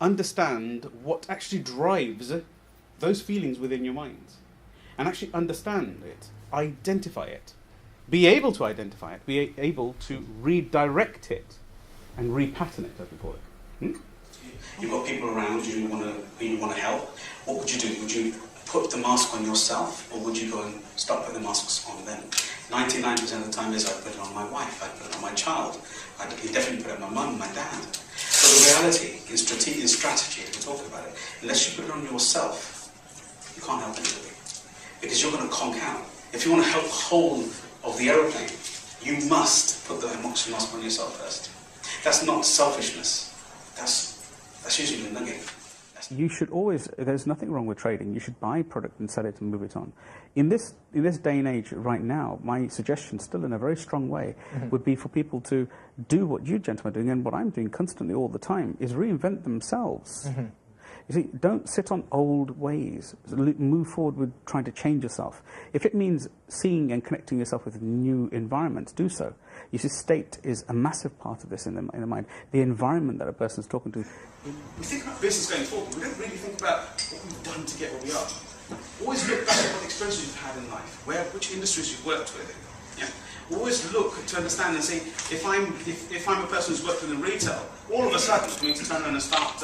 understand what actually drives those feelings within your mind, and actually understand it, identify it, be able to identify it, be able to redirect it, and repattern it, as we call it. You've got people around you who you want to help. What would you do? Would you put the mask on yourself, or would you go and start putting the masks on them? 99% of the time is I put it on my wife, I put it on my child, I definitely put it on my mum, my dad. But the reality, in strategy, as we're talking about it, unless you put it on yourself, you can't help anybody. Because you're going to conk out. If you want to help the whole of the aeroplane, you must put the oxygen mask on yourself first. That's not selfishness. That's usually the nugget. You should always, there's nothing wrong with trading. You should buy product and sell it and move it on. In this day and age right now, my suggestion, still in a very strong way, would be for people to do what you gentlemen are doing, and what I'm doing constantly all the time, is reinvent themselves. You see, don't sit on old ways. Move forward with trying to change yourself. If it means seeing and connecting yourself with new environments, do so. You see, state is a massive part of this in the mind. The environment that a person's talking to. We think about business going forward, we don't really think about what we've done to get where we are. Always look back at what experiences you've had in life, which industries you've worked with. Yeah? Always look to understand and say, if I'm a person who's worked within retail, all of a sudden for me to turn around and start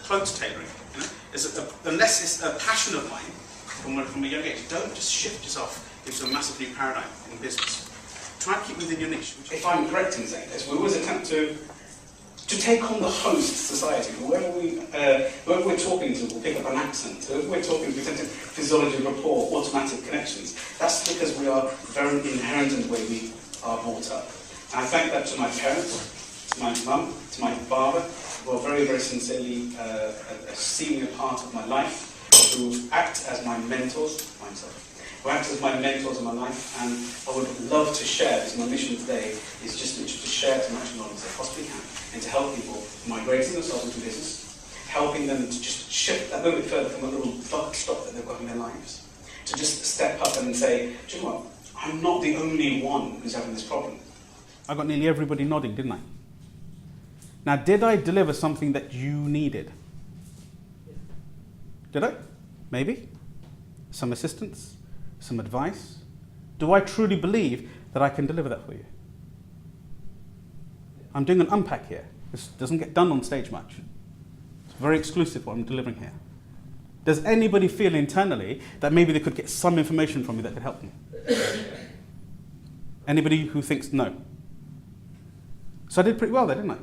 clothes tailoring, you know, unless it's a passion of mine from a young age, don't just shift yourself into a massive new paradigm in business. Try and keep within your niche. If I'm correct in saying this, we always attempt to take on the host society. Whoever we're talking to will pick up an accent. Whoever we're talking to, we tend to physiology, rapport, automatic connections. That's because we are very inherent in the way we are brought up. And I thank that to my parents, to my mum, to my father, who are very, very sincerely a senior part of my life, who act as my mentors, who act as my mentors in my life, and I would love to share, because my mission today is just literally to share as much knowledge as I possibly can, and to help people migrating themselves into business, helping them to just shift that little bit further from a little buck stop that they've got in their lives, to just step up and say, do you know what, I'm not the only one who's having this problem. I got nearly everybody nodding, didn't I? Now, did I deliver something that you needed? Did I? Maybe. Some assistance? Some advice? Do I truly believe that I can deliver that for you? I'm doing an unpack here. This doesn't get done on stage much. It's very exclusive what I'm delivering here. Does anybody feel internally that maybe they could get some information from me that could help them? Anybody who thinks no? So I did pretty well there, didn't I?